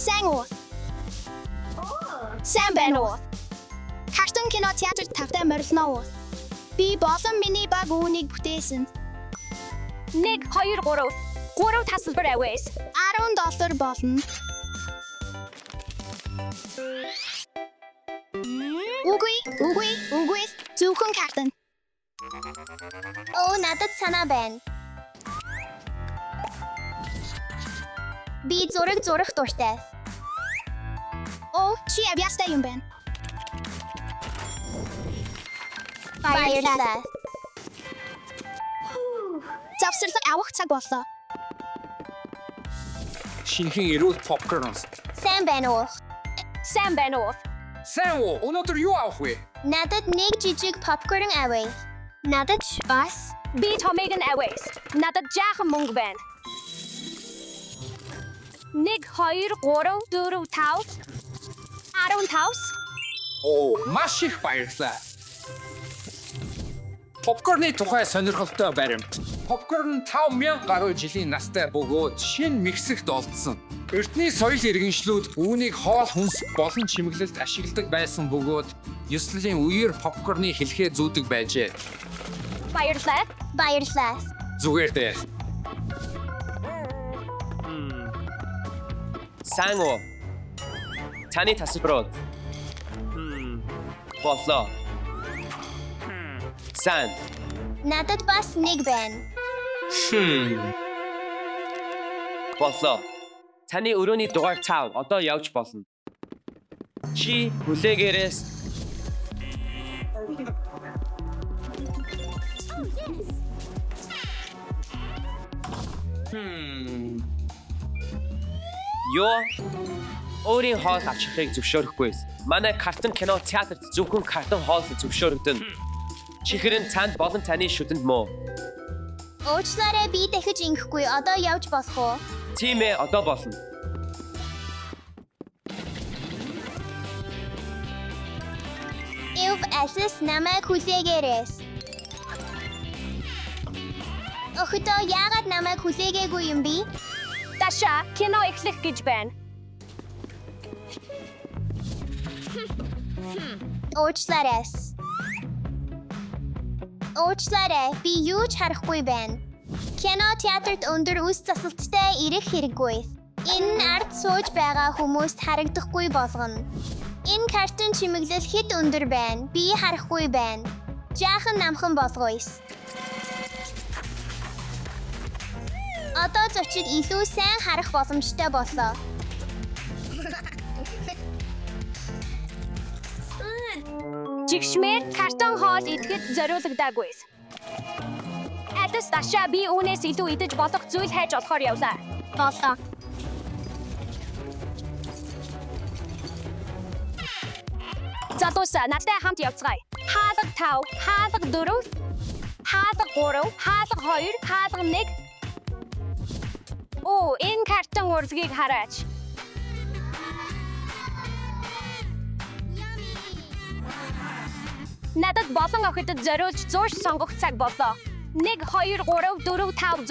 Сайн уу? Сайн байна уу? Картун кино театрт тавтай морилно уу? Би болон миний баг үүнийг бүтээсэн. 1 2 3 3 тасалбар авэс. $10 болно. Үгүй. Зөвхөн картун. Надад санаа байна. Би зураг дуртай. Чи авьяастай юм байна. Баярлалаа. Завсарлаг авах цаг боллоо. Шинхэн эрүүл попкорн. Сайн байна уу? Сайн байна уу? Сайн уу? Өнөөдөр юу авах вэ? Надад нэг жижиг попкорн авъя. Надад бас Би томыг нь авэс. Надад жаахан мөнгө байна. 1 2 3 4 5 15. Маш их баярлалаа. Попкорны тухай сонирхолтой баримт. Попкорн 5000 гаруй жилийн настай бөгөөд шинэ Мексикт олдсон. Эртний соёл иргэншлүүд үүнийг хоол хүнс болон чимэглэлд ашигладаг байсан бөгөөд ёслолын үеэр попкорны хэлхээ зүүдэг байжээ. Баярлалаа. Зүгээр дээ. Сайн уу? Таны тасалбарууд. Боллоо. Сайн. Надад бас нэг байна. Боллоо. Таны өрөөний дугаар цаав одоо явж болно. Чи хүлээгээрээс Ёо өөрийн хоол авчихыг зөвшөөрөхгүй. Манай картун кино театрт зөвхөн картун хоол зөвшөөрөгдөн. Чихрэн цаанд болон таны шүдэнд мөө. Уучлаарай би дахиж ингэхгүй. Одоо явж болох уу? Тийм ээ одоо болно. Алис намайг хүлээгээрээс. Охидоо яагаад намайг хүлээгээгүй юм би? Таша, кино эхлэх гэж байна. Уучлаарай, би юу ч харахгүй байна. Кино театрт өндөр үс засалттай ирэх хэрэггүй. Энэ нь ард сууж байгаа хүмүүст харагдахгүй болгоно. Энэ картун чимэглэл хэд өндөр байна? Би харахгүй байна. Жаахан намхан болгоё. Одоо зочид илүү сайн харах боломжтой боллоо. Жигшмээр картон хоол идэхэд зориулагдаагүй. Алис Таша би үүнээс илүү идэж болох зүйл хайж олохоор явлаа. боллоо. Залуусаа надтай хамт явцгаая. Хаалга 5, хаалга 4, хаалга 3, хаалга 2, хаалга 1. Энэ картон урлагийг хараач. Надад болон охидод зориулж 100 сонгох цаг боллоо. 1 2 3 4 5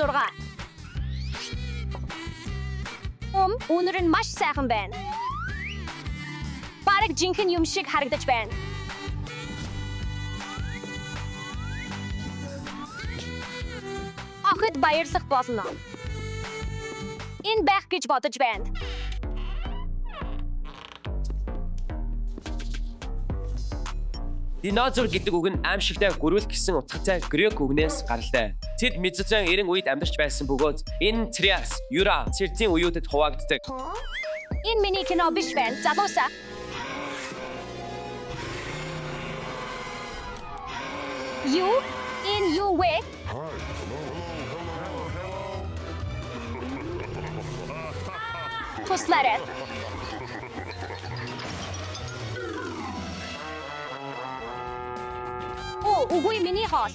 6. Өнөр нь маш сайхан байна. Бараг жинхэнэ юм шиг харагдаж байна. Охид баярлах болно. Энэ байх гэж бодож байна. Динозавр гэдэг үг нь аимшигтай гөрвөл гэсэн утгатай грек үгнээс гаралтай. Тэд Мезозоин эрен үед амьдарч байсан бөгөөд энэ Триас, Юра, Цертийн үеүүдэд хуваагддаг. Энэ миний кино биш байна. Залуусаа. Юу вэ? Туслаарай. Үгүй миний хоол.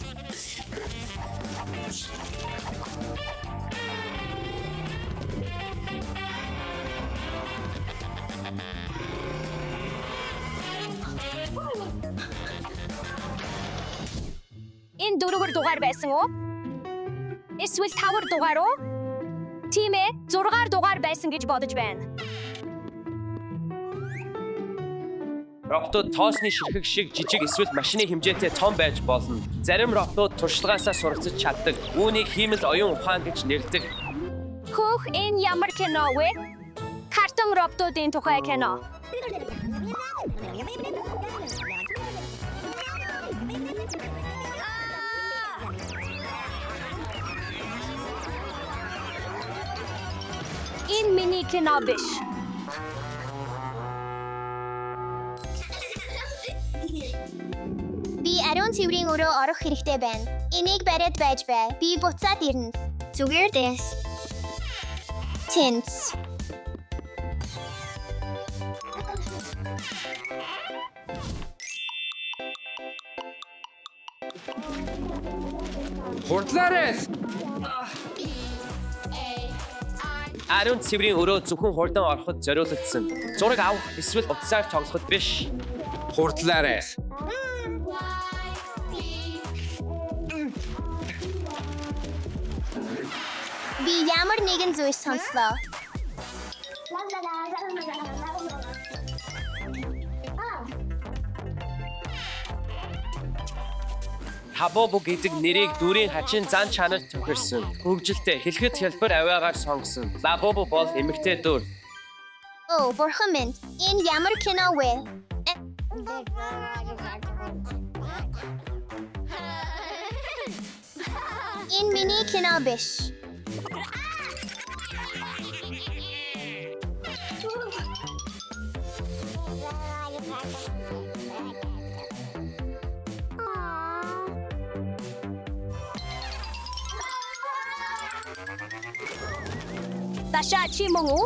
Энэ 4 дугаар байсан уу? Эсвэл 5 дугаар уу? Тийм ээ, 6 дугаар байсан гэж бодож байна. Роботууд тоосны ширхэг шиг жижиг эсвэл машины хэмжээтэй том байж болно. Зарим роботууд туршлагаасаа суралцж чаддаг. Үүнийг хиймэл оюун ухаан гэж нэрдэг. Хөөх энэ ямар кино вэ? Картон роботуудын тухай кино. Энэ мини кино биш. Би ариун цэврийн өрөө орох хэрэгтэй байна. Энийг бариад байж бай. Би буцаад ирнэ. Зүгээр дэс. Тинс. Хурдлаарай. Ариун цэврийн өрөө зөвхөн хурдан ороход зориулагдсан. Зураг авах эсвэл утсаар тоглоход биш. Хурдлаарай. Би ямар нэгэн зүйл сонслоо. Хабобо гэдэг нэрийг дүрийн хачин зан чанарт тохирсон. Хөгжилтэй хэлэхэд хялбар авиагаар сонгосон. Лабобо бол эмэгтэй дүр. Оо, бурхан минь. Энэ ямар кино вэ? Энэ мини кино биш. Таша чи мөн үү?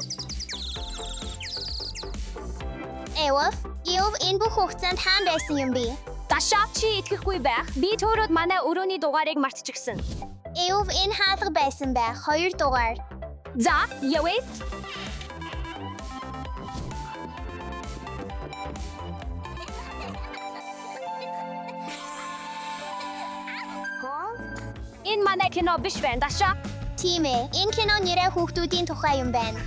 Эвов, энэ бүх хугацаанд хаан байсан юм би. Таша чи итгэхгүй байх. Би төрөд манай өрөөний дугаарыг мартчихсан. Эвов энэ хаалга байсан байх. 2 дугаар. За, явъя. Энэ манай кино биш байна, Таша. Тийм ээ. Энэ кино нэрээ хүүхдүүдийн тухай юм байна.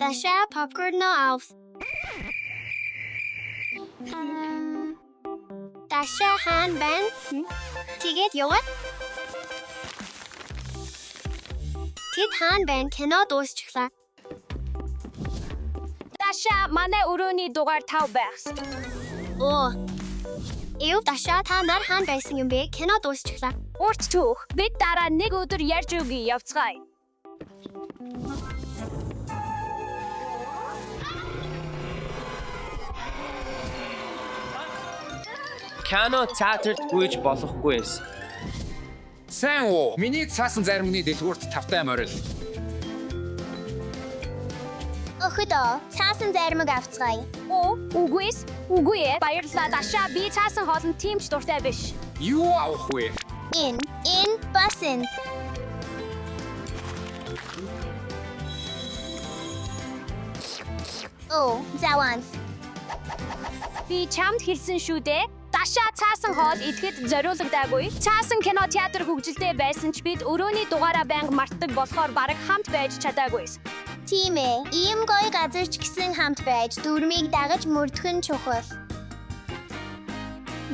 Таша popcorn на авс. Таша хаан байна. Тэгээд яваад. Тэд хаан байна. Кино дуусчихлаа. Таша манай өрөөний дугаар 5 байхс. Оо. Таша та нар хаан байсан юм бэ? Кино дуусчихлаа. Урт түүх. Бид дараа нэг өдөр ярьж өгье явцгаая. Кино театрт гүйж болохгүй эс. Сайн уу? Миний цаасан заримны дэлгүүрт тавтай морил. Охидоо, цаасан заримыг авцгаая. Оо, үгүй ээ. Баярлалаа Таша. Би цаасан хоолнд тимч дуртай биш. Юу авах вэ? Энэ бас энэ. Оо, заван. Би чамд хэлсэн шүү дээ. Таша цаасан хоол идэхэд зориулагдаагүй. Цаасан кино театр хөгжилтэй байсан ч бид өрөөний дугаараа байнга мартдаг болохоор бараг хамт байж чадаагүй. Тийм ээ. Ийм гоё газар ч гэсэн хамт байж дүрмийг дагаж мөрдөх нь чухал.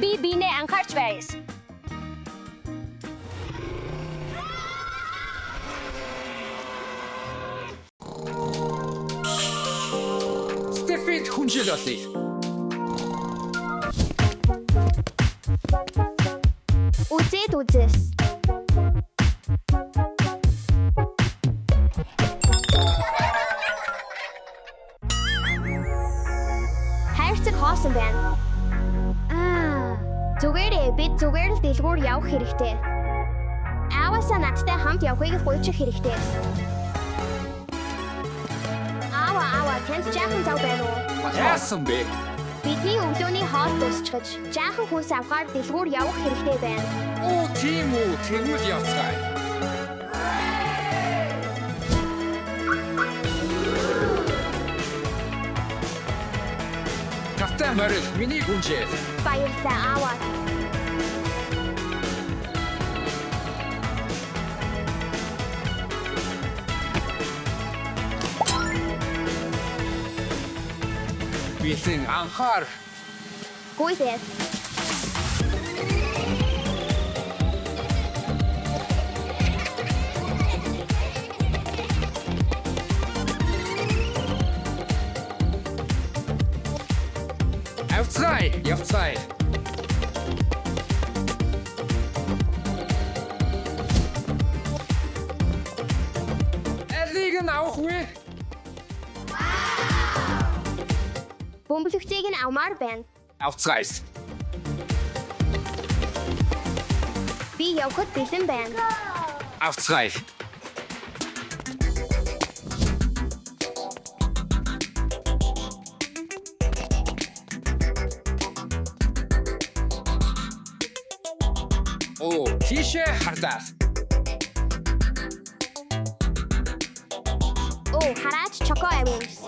Би бинээ анхаарч байс. Стефид хүнжил болъё. Үзэс. Хайрцаг хоосон байна. Зүгээрээ бид зүгээр л дэлгүүр явах хэрэгтэй. Ааваасаа надтай хамт явахыг гуйчих хэрэгтэй. Аава, тэнд жаахан зав байна уу? Яасан бэ? Бидний өглөөний хоол дуусчихаж, жаахан хүнс авахаар дэлгүүр явах хэрэгтэй байна. Оо, тийм үү. Тэгвэл явцгаая. Тавтай морил, миний хүнжил. Баярлалаа, аава. жилийн анхаар Гүйсээс. Явцгаая. Алиг нь авах вэ? Бөмбөлөгчийг нь авмаар байна. Явцгаая. Би явхад бэлэн байна. Авцгаая. Оо, тийшээ хардаа. Оо, хараач чоко авимс.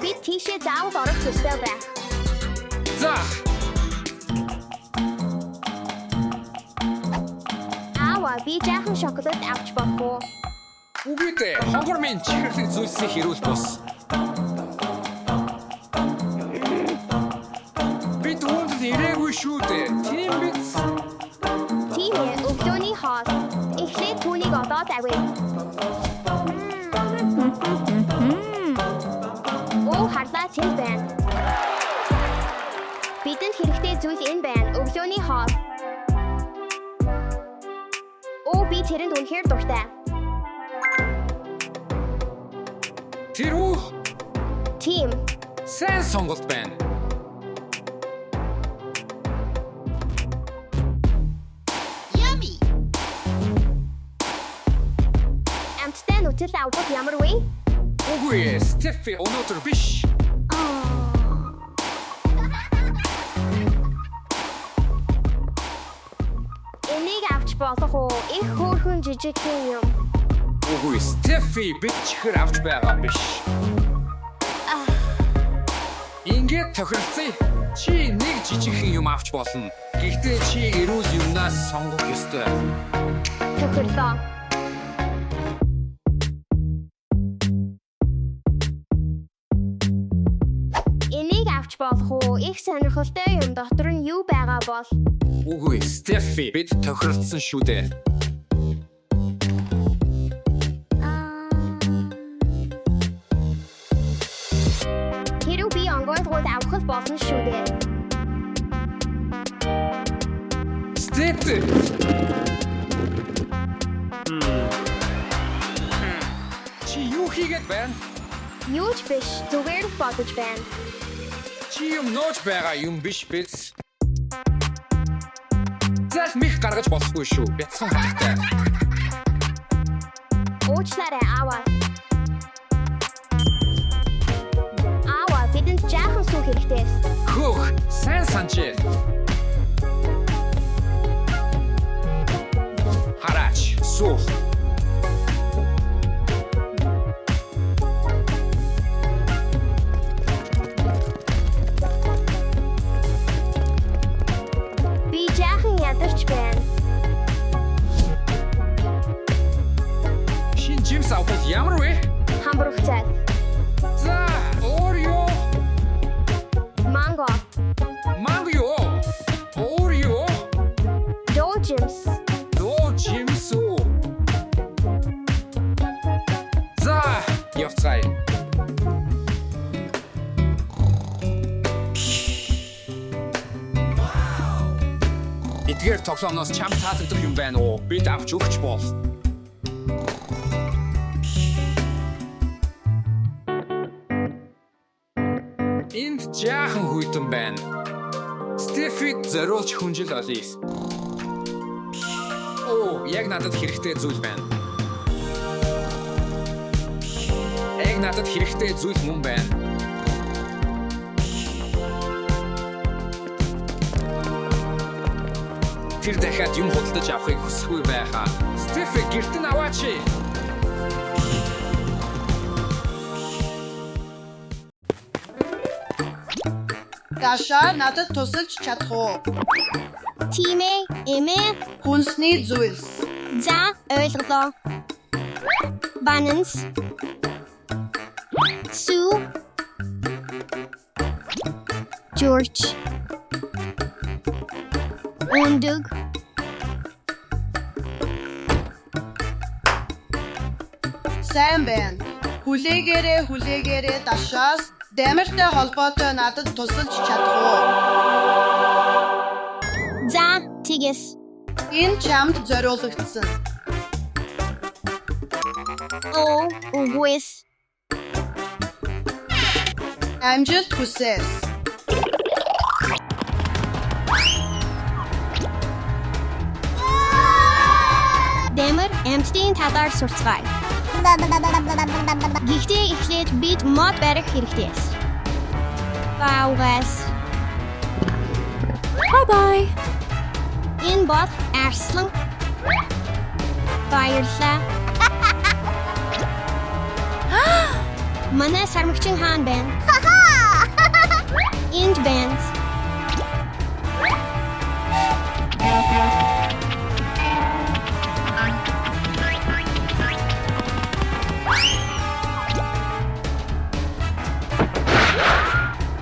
Би тийшээ заавал орох ёстой байх. За, Аава, би жаахан шоколад авч болох уу? үгүй дээ. Хонгор минь чихэрлэг зүйлсийг хэрүүл бус. Би түүнд л ирээгүй шүү дээ. Тийм биз? Тийм ээ, өглөөний хоол. Эхлээд түүнийг одоод авъя. Оо, харлаа цэнд байна. Бидэнд хэрэгтэй зүйл энэ байна. Өглөөний хоол. Оо, би тэрэнд үнэхээр дуртай. Тэр үү? Тийм. Сайн сонголт байна. Амттай нүцэл авбал ямар вэ? Үгүй ээ, Стефи өнөөдөр биш. Энийг авч болох уу? Их хөөрхөн жижигхэн юм. Үгүй, Стефи бид чихэр авч байгаа биш. Ингээд тохиролцъя. Чи нэг жижигхэн юм авч болно. Гэхдээ чи эрүүл юмнаас сонгох ёстой. Тохирлоо. Энийг авч болох уу? Их сонирхолтой юм дотор нь юу байгаа бол? Үгүй, Стефи бид тохиролцсон шүү дээ. Хэрэв би онгойлгууд авах л болно шүү дээ. Стефи. Чи юу хийгээд байна? Юу ч биш, зүгээр л бодож байна. Чи юм нууж байгаа юм биш биз? Зал мих гаргаж болохгүй шүү. Бяцхан хатагтай. Уучлаарай аава. Аава, бидэнд жаахан сүү хэрэгтэй. Хөөх, сайн санджээ. Хараач, суух. Би жаахан ядарч байна. Шин жимс авах ямар вэ? Хамбург цай. За, Орео. Манго. Манго юу? Орео. Joe Jims. Доо жимс үү? За, явцгаая. Эдгээр тоглоомноос чам таалагдах юм байна уу? Бид авч өгч бол. Энд жаахан хүйтэн байна. Стефид зориулж хүнжил олъё. Оо, яг надад хэрэгтэй зүйл байна. Яг надад хэрэгтэй зүйл мөн байна. Тэр дахиад юм худалдаж авахыг хүсэхгүй байхаа. Стефи гэрт нь аваач. Даша надад тусалж чадах уу? Тийм ээ, эмээ. Хүнсний зүйлс. За, ойлголоо. Balance. Сүү. George. Undug. Сайн байна. Хүлээгээрээ дашаас дэмэртэй холбоотой надад тусалж чадах уу? За, тэгээс. Энэ чамд зориулагдсан. Оо, үгүйс. Амжилт хүсье. Дэмэр эмтдийн талаар сурцгаая. Гэхдээ эхлээд бид мод барих хэрэгтэй. Баугаас. Bye-bye. Энэ бол арслан. Баярлалаа. Манай сармагчин хаан байна. Энд байна.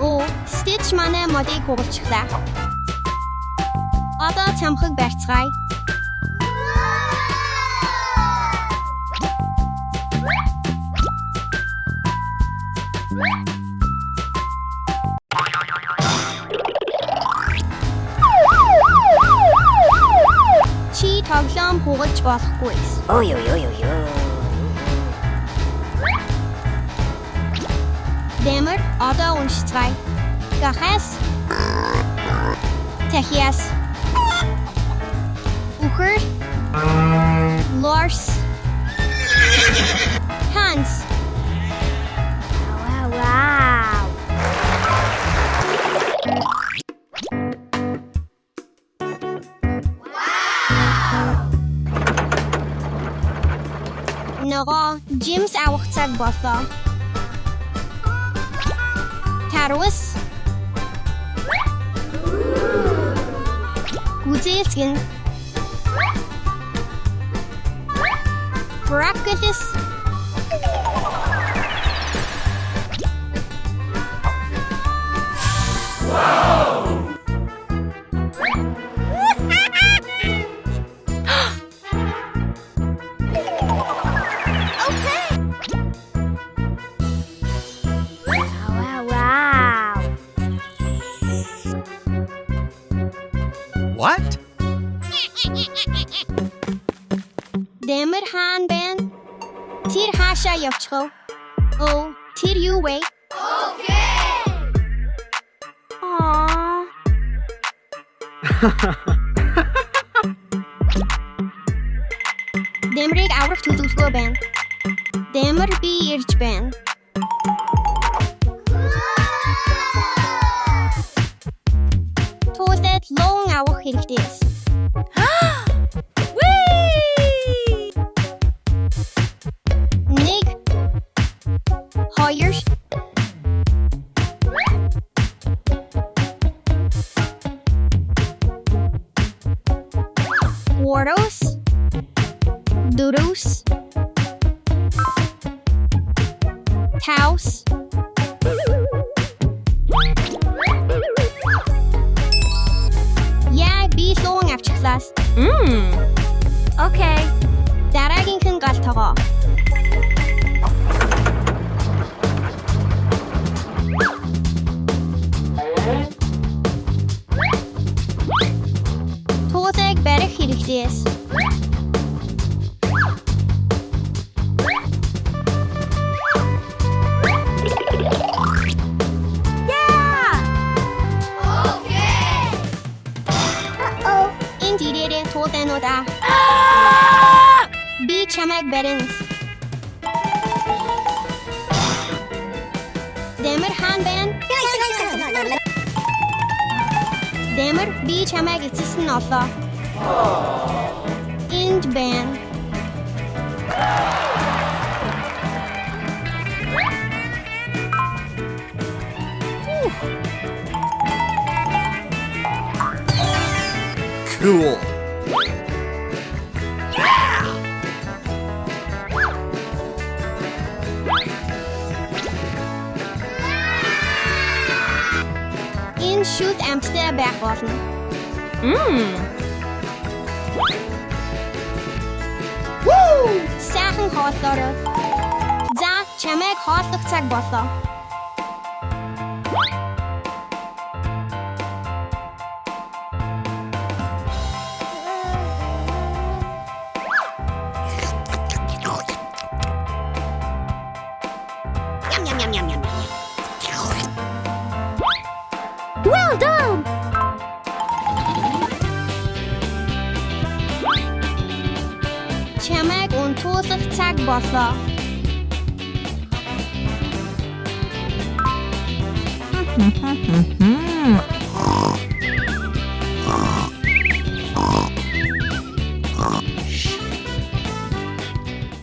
Оо, Stitch манай модыг хугалчихлаа. Одоо цамхаг барьцгаая. Чи тоглоом хугалж болохгүй. Дэмэр одоо уншицгаая. Гахас. Техиас. Ухер. Lors. Hans. Wow. Нөгөө James авах цаг боллоо. Тарус. Гүзэлцгэн. Brackelis. Wow. What? Дэмэр хаан байна. Тэр хаашаа явчих вэ? Оо, тэр юу вэ? Aww. Дэмрийг аврах төлөвлөгөө байна. Дэмэр би ирж байна. Туулаад лон авах хэрэгтэй. Нэг. Хоёр. Гуros. Дурус. Taus. Яа, би лон авчихлаас. Okay. Дараагийнх нь гал тогоо. Туусыг барих хэрэгтэй. Энэ дээрээ туусануудаа. Би чамайг барина. Дэмэр хаан байна. Дэмэр би чамайг эцэсэн олоо. Энд байна. Cool. Энэ шүүд амттай байх болно. Сайхан хооллороо. За, чамайг хооллох цаг боллоо. Well done. Чамайг унтуулах цаг боллоо.